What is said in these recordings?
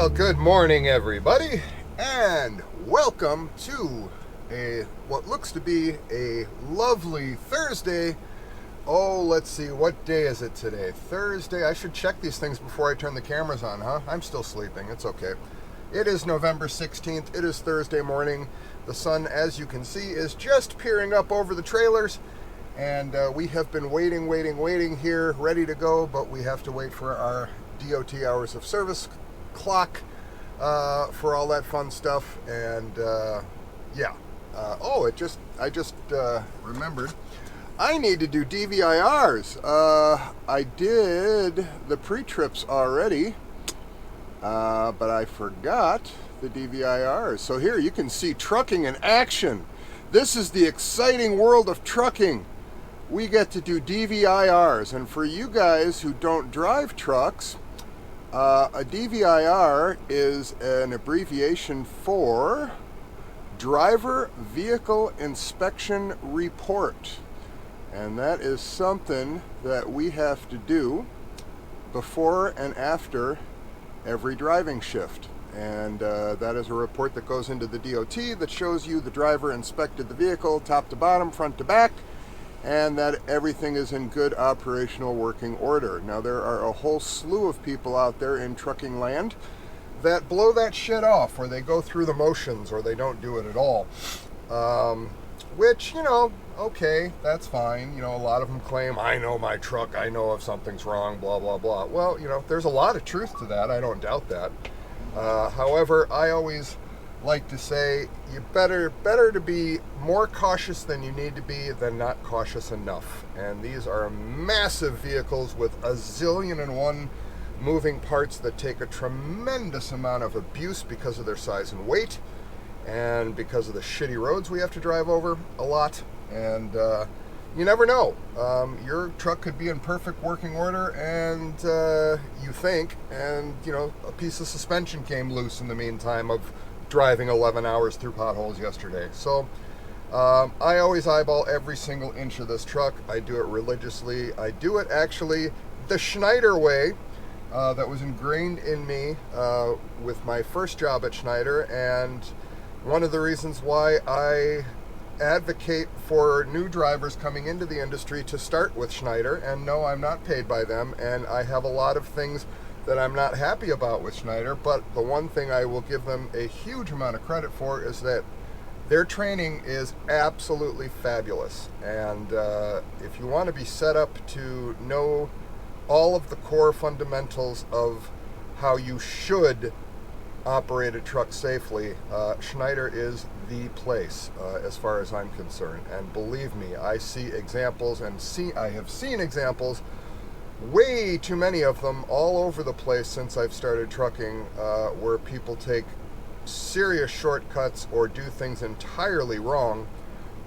Well, good morning, everybody, and welcome to what looks to be a lovely Thursday. Oh, let's see, what day is it today? Thursday. I should check these things before I turn the cameras on, huh? I'm still sleeping. It's okay. It is November 16th. It is Thursday morning. The sun, as you can see, is just peering up over the trailers, and we have been waiting here, ready to go, but we have to wait for our DOT hours of service clock for all that fun stuff. And yeah. I just remembered I need to do DVIRs. I did the pre-trips already, but I forgot the DVIRs. So here you can see trucking in action. This is the exciting world of trucking. We get to do DVIRs, and for you guys who don't drive trucks, a DVIR is an abbreviation for Driver Vehicle Inspection Report. And that is something that we have to do before and after every driving shift. And that is a report that goes into the DOT that shows you the driver inspected the vehicle top to bottom, front to back, and that everything is in good operational working order. Now, there are a whole slew of people out there in trucking land that blow that shit off, or they go through the motions, or they don't do it at all. Which, okay, that's fine. A lot of them claim, I know my truck, I know if something's wrong, blah, blah, blah. Well, there's a lot of truth to that. I don't doubt that. However, I always like to say you better to be more cautious than you need to be than not cautious enough. And these are massive vehicles with a zillion and one moving parts that take a tremendous amount of abuse because of their size and weight, and because of the shitty roads we have to drive over a lot. And you never know. Your truck could be in perfect working order, and you think, and a piece of suspension came loose in the meantime of driving 11 hours through potholes yesterday. So I always eyeball every single inch of this truck. I do it religiously. I do it actually the Schneider way, that was ingrained in me with my first job at Schneider, and one of the reasons why I advocate for new drivers coming into the industry to start with Schneider. And no, I'm not paid by them, and I have a lot of things that I'm not happy about with Schneider, but the one thing I will give them a huge amount of credit for is that their training is absolutely fabulous. And if you want to be set up to know all of the core fundamentals of how you should operate a truck safely, Schneider is the place as far as I'm concerned. And believe me, I see examples, and I have seen examples, way too many of them, all over the place since I've started trucking, where people take serious shortcuts or do things entirely wrong.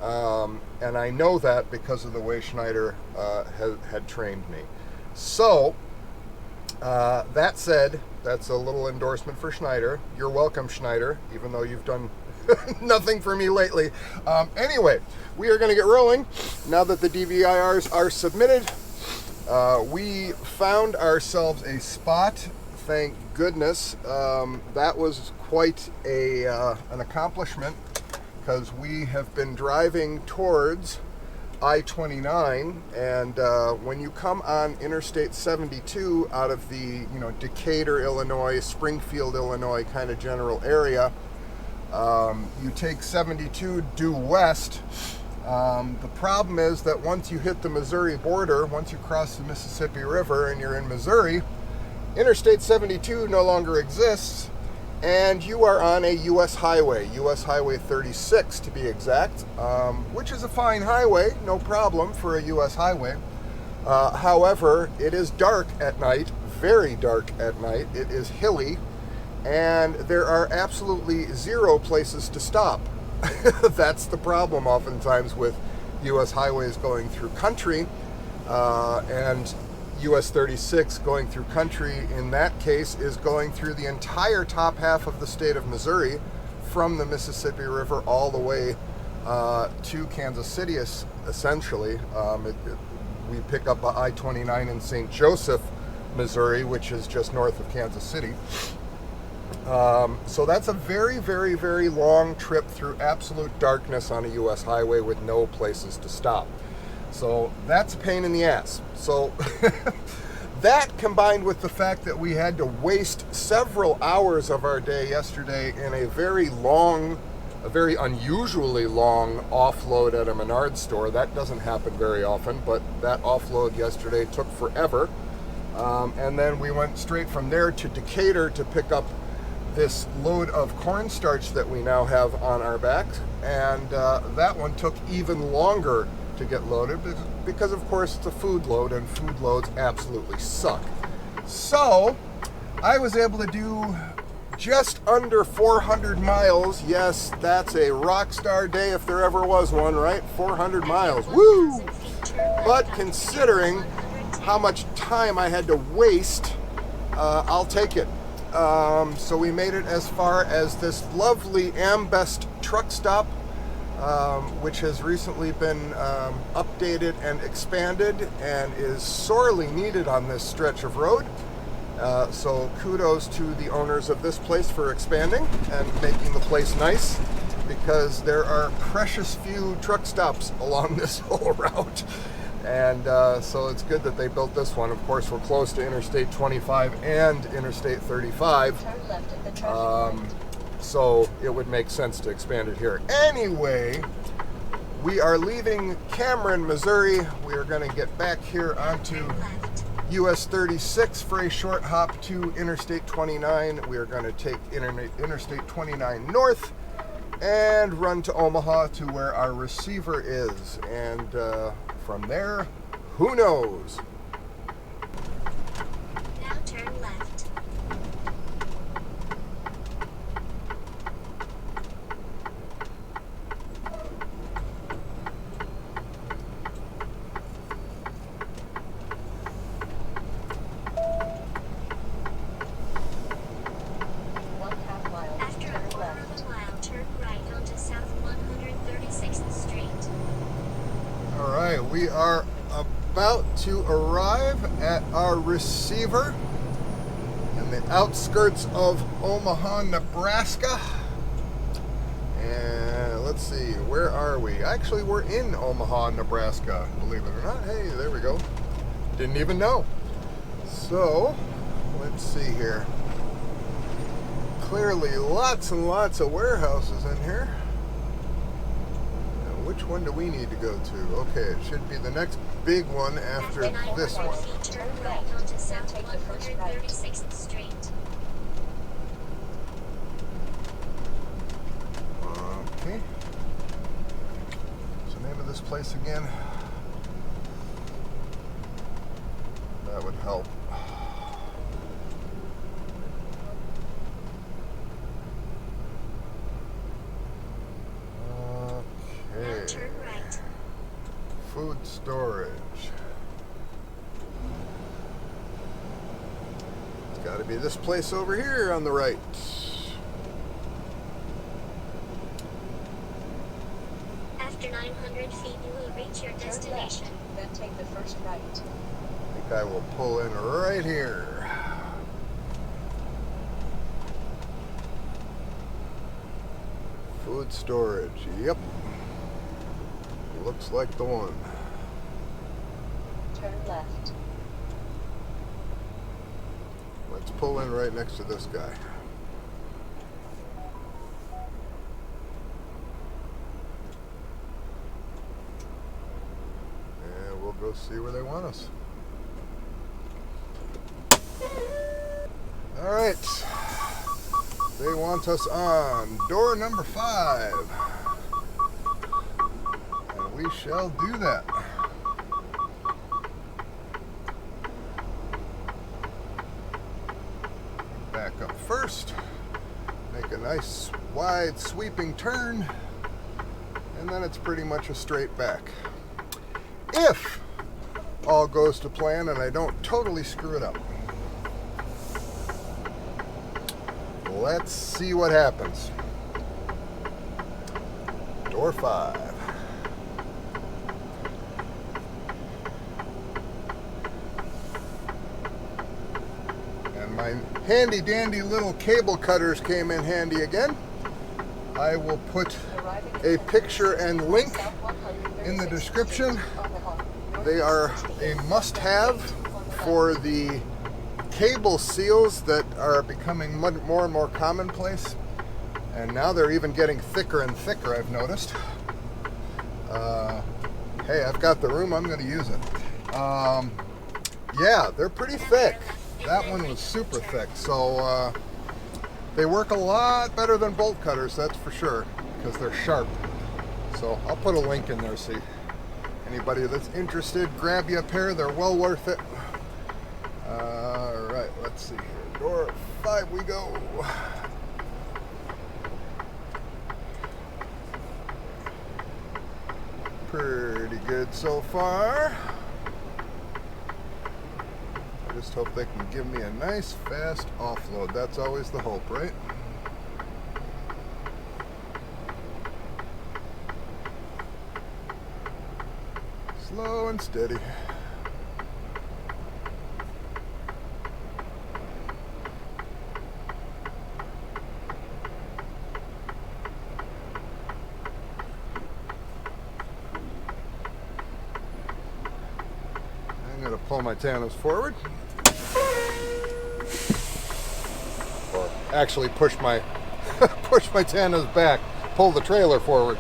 And I know that because of the way Schneider had trained me. So, that said, that's a little endorsement for Schneider. You're welcome, Schneider, even though you've done nothing for me lately. Anyway, we are going to get rolling now that the DVIRs are submitted. We found ourselves a spot, thank goodness. That was quite an accomplishment, because we have been driving towards I-29, and when you come on Interstate 72 out of the Decatur, Illinois, Springfield, Illinois kind of general area, you take 72 due west. The problem is that once you hit the Missouri border, once you cross the Mississippi River and you're in Missouri, Interstate 72 no longer exists, and you are on a U.S. highway, U.S. Highway 36 to be exact, which is a fine highway, no problem for a U.S. highway. However, it is dark at night, very dark at night. It is hilly, and there are absolutely zero places to stop. That's the problem oftentimes with U.S. highways going through country, and US 36 going through country in that case is going through the entire top half of the state of Missouri, from the Mississippi River all the way to Kansas City, essentially. We pick up I-29 in St. Joseph, Missouri, which is just north of Kansas City. So that's a very, very, very long trip through absolute darkness on a U.S. highway with no places to stop. So that's a pain in the ass. So that combined with the fact that we had to waste several hours of our day yesterday in a very unusually long offload at a Menards store. That doesn't happen very often, but that offload yesterday took forever. And then we went straight from there to Decatur to pick up this load of cornstarch that we now have on our backs. And that one took even longer to get loaded because of course it's a food load and food loads absolutely suck. So I was able to do just under 400 miles. Yes, that's a rock star day if there ever was one, right? 400 miles, woo! But considering how much time I had to waste, I'll take it. So we made it as far as this lovely Ambest truck stop, which has recently been updated and expanded and is sorely needed on this stretch of road. So kudos to the owners of this place for expanding and making the place nice, because there are precious few truck stops along this whole route. And so it's good that they built this one. Of course, we're close to Interstate 25 and Interstate 35. Turn left at the traffic light. So it would make sense to expand it here. Anyway, we are leaving Cameron, Missouri. We are going to get back here onto US 36 for a short hop to Interstate 29. We are going to take Interstate 29 north and run to Omaha to where our receiver is. And from there, who knows? Now turn left. We are about to arrive at our receiver in the outskirts of Omaha, Nebraska. And let's see, where are we? Actually, we're in Omaha, Nebraska, believe it or not. Hey, there we go. Didn't even know. So, let's see here. Clearly, lots and lots of warehouses in here. Which one do we need to go to? Okay, it should be the next big one after this one. Turn right onto South 136th Street. Okay. What's the name of this place again? That would help. Turn right. Food storage. It's got to be this place over here on the right. After 900 feet, you will reach your destination. Then take the first right. I think I will pull in right here. Food storage. Yep. Looks like the one. Turn left. Let's pull in right next to this guy. And we'll go see where they want us. All right. They want us on door number 5. We shall do that. Back up first, make a nice wide sweeping turn, and then it's pretty much a straight back. If all goes to plan and I don't totally screw it up. Let's see what happens. Door 5. My handy dandy little cable cutters came in handy again. I will put a picture and link in the description. They are a must-have for the cable seals that are becoming more and more commonplace. And now they're even getting thicker and thicker, I've noticed. Hey, I've got the room, I'm going to use it. Yeah, they're pretty thick. That one was super thick, so they work a lot better than bolt cutters, that's for sure, because they're sharp. So I'll put a link in there, see. Anybody that's interested, grab you a pair, they're well worth it. Alright, let's see here. Door 5 we go. Pretty good so far. I just hope they can give me a nice fast offload. That's always the hope, right? Slow and steady. I'm going to pull my tandems forward. Or actually push my tandems back. Pull the trailer forward.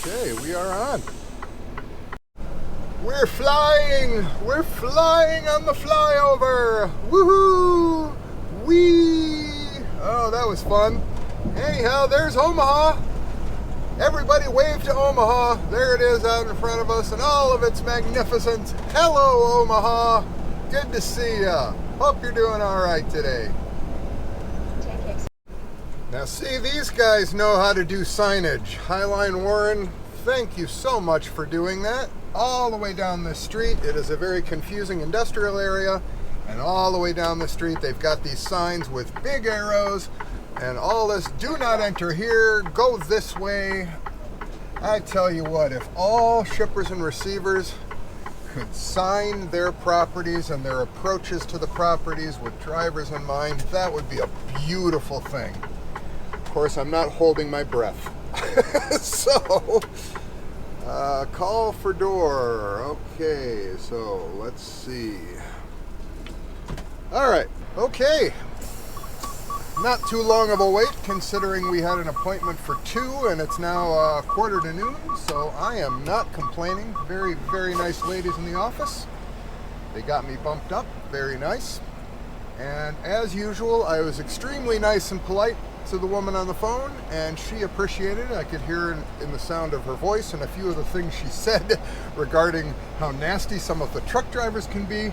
Okay, we are on. We're flying! We're flying on the flyover! Woohoo! Whee! Oh, that was fun. Anyhow, there's Omaha. Everybody wave to Omaha. There it is out in front of us in all of its magnificence. Hello, Omaha. Good to see ya. Hope you're doing all right today. Now see, these guys know how to do signage. Highline Warren, thank you so much for doing that. All the way down this street, it is a very confusing industrial area, and all the way down the street they've got these signs with big arrows and all this, do not enter here, go this way. I tell you what, if all shippers and receivers could sign their properties and their approaches to the properties with drivers in mind, that would be a beautiful thing. Of course, I'm not holding my breath. So, call for door. Okay, so let's see. All right, okay. Not too long of a wait, considering we had an appointment for 2 and it's now quarter to noon, so I am not complaining. Very, very nice ladies in the office. They got me bumped up, very nice. And as usual, I was extremely nice and polite to the woman on the phone, and she appreciated it. I could hear in the sound of her voice and a few of the things she said regarding how nasty some of the truck drivers can be.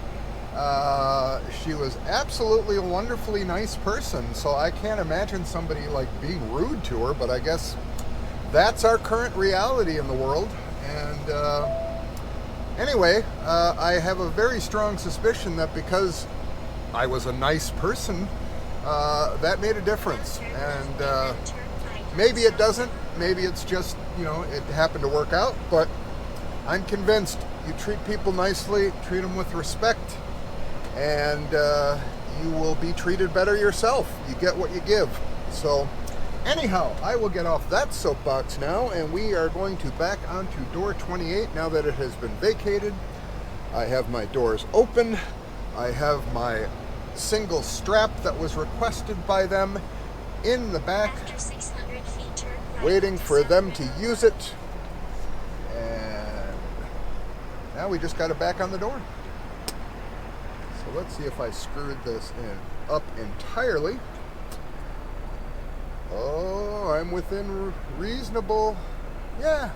She was absolutely a wonderfully nice person, so I can't imagine somebody like being rude to her, but I guess that's our current reality in the world. And anyway, I have a very strong suspicion that because I was a nice person, that made a difference. And maybe it doesn't, maybe it's just, you know, it happened to work out, but I'm convinced you treat people nicely, treat them with respect, and you will be treated better yourself. You get what you give. So Anyhow, I will get off that soapbox now, and we are going to back onto door 28 now that it has been vacated. I have my doors open. I have my single strap that was requested by them in the back, After 600 feet, turn right waiting onto for South them to Main. use it. And now we just got to back on the door. So let's see if I screwed this up entirely. Oh, I'm within reasonable. Yeah,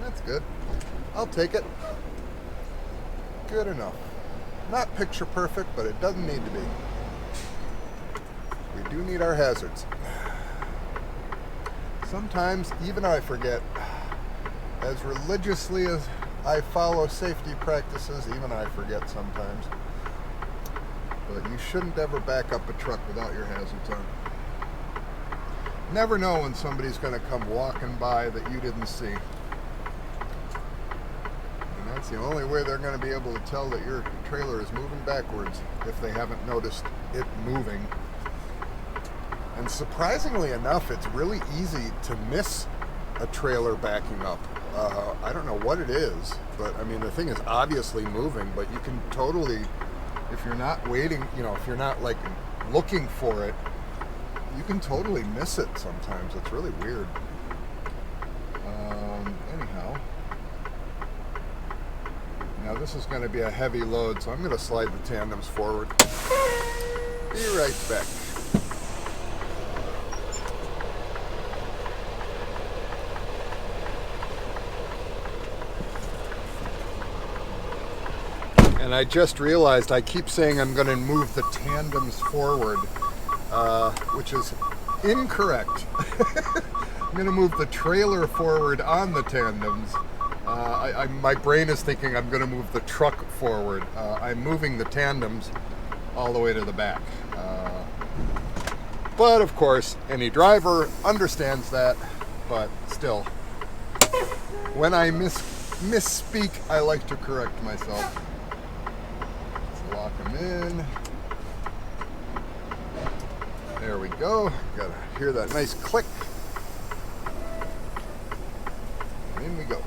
that's good. I'll take it. Good enough. Not picture perfect, but it doesn't need to be. We do need our hazards. Sometimes even I forget. As religiously as I follow safety practices, even I forget sometimes. But you shouldn't ever back up a truck without your hazards on. Never know when somebody's going to come walking by that you didn't see. And that's the only way they're going to be able to tell that your trailer is moving backwards if they haven't noticed it moving. And surprisingly enough, it's really easy to miss a trailer backing up. I don't know what it is, but I mean, the thing is obviously moving, but you can totally, if you're not waiting, if you're not like looking for it, you can totally miss it sometimes. It's really weird. Anyhow, now this is going to be a heavy load, so I'm going to slide the tandems forward. Be right back. And I just realized I keep saying I'm going to move the tandems forward, which is incorrect. I'm going to move the trailer forward on the tandems. My brain is thinking I'm going to move the truck forward. I'm moving the tandems all the way to the back. But of course, any driver understands that, but still, when I misspeak, I like to correct myself. Lock them in. There we go. Gotta hear that nice click. And in we go.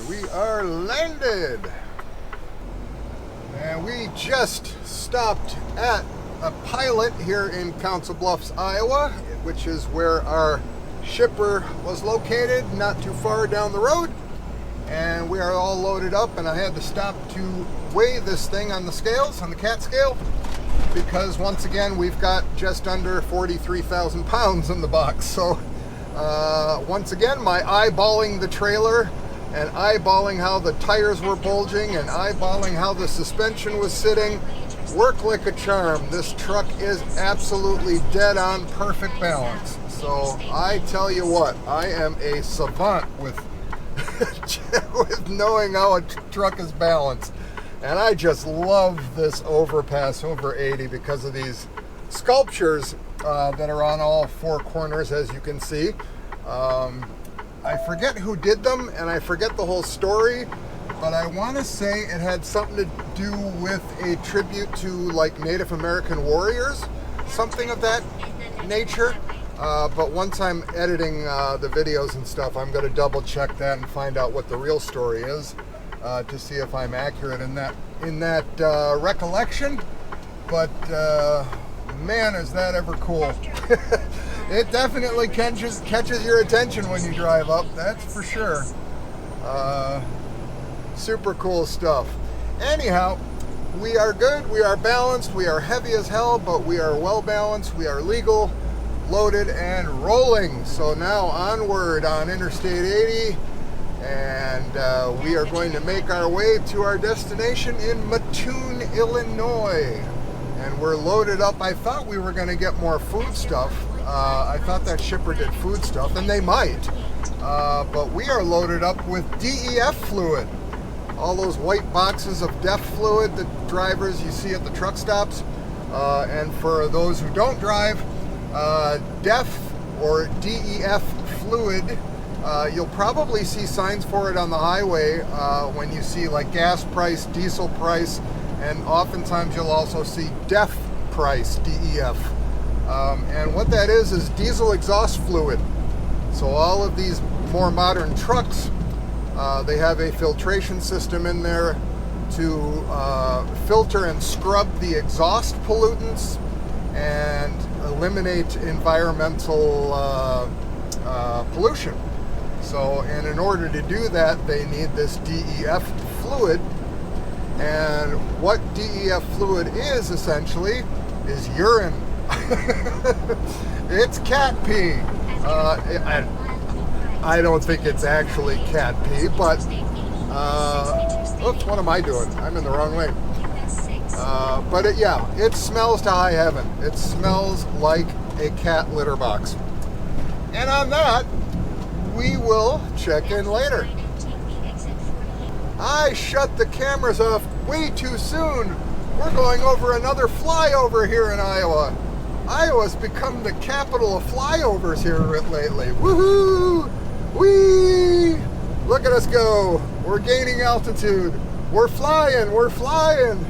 We are landed, and we just stopped at a pilot here in Council Bluffs, Iowa, which is where our shipper was located, not too far down the road. And we are all loaded up, and I had to stop to weigh this thing on the scales, on the cat scale, because once again we've got just under 43,000 pounds in the box. So once again, my eyeballing the trailer and eyeballing how the tires were bulging and eyeballing how the suspension was sitting worked like a charm. This truck is absolutely dead on perfect balance. So I tell you what, I am a savant with with knowing how a truck is balanced. And I just love this overpass over 80 because of these sculptures that are on all four corners, as you can see. I forget who did them, and I forget the whole story, but I want to say it had something to do with a tribute to like Native American warriors, something of that nature. But once I'm editing the videos and stuff, I'm going to double check that and find out what the real story is to see if I'm accurate in that recollection. But man, is that ever cool. It definitely catches your attention when you drive up, that's for sure. Super cool stuff. Anyhow, we are good, we are balanced, we are heavy as hell, but we are well balanced, we are legal, loaded, and rolling. So now onward on Interstate 80, and we are going to make our way to our destination in Mattoon, Illinois. And we're loaded up. I thought we were going to get more food stuff. I thought that shipper did food stuff, and they might. But we are loaded up with DEF fluid. All those white boxes of DEF fluid that drivers you see at the truck stops. And for those who don't drive, DEF or DEF fluid, you'll probably see signs for it on the highway when you see like gas price, diesel price, and oftentimes you'll also see DEF price, DEF. And what that is diesel exhaust fluid. So all of these more modern trucks, they have a filtration system in there to filter and scrub the exhaust pollutants and eliminate environmental pollution. So, and in order to do that, they need this DEF fluid. And what DEF fluid is essentially is urine. It's cat pee. I don't think it's actually cat pee, but oops, what am I doing? I'm in the wrong lane. But it smells to high heaven. It smells like a cat litter box. And on that, we will check in later. I shut the cameras off way too soon. We're going over another flyover here in Iowa. Iowa's become the capital of flyovers here lately. Woohoo! Whee! Look at us go. We're gaining altitude. We're flying. We're flying.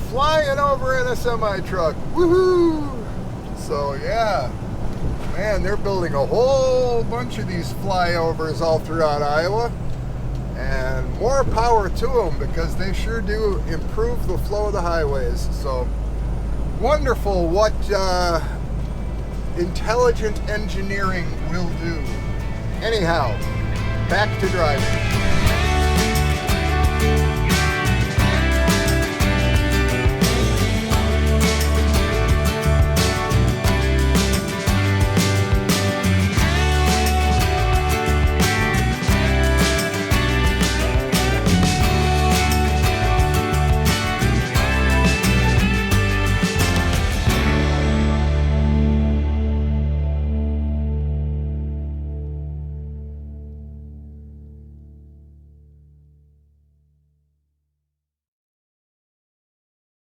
Flying over in a semi-truck. Woohoo! So yeah. Man, they're building a whole bunch of these flyovers all throughout Iowa. And more power to them because they sure do improve the flow of the highways. So wonderful what intelligent engineering will do. Anyhow, back to driving.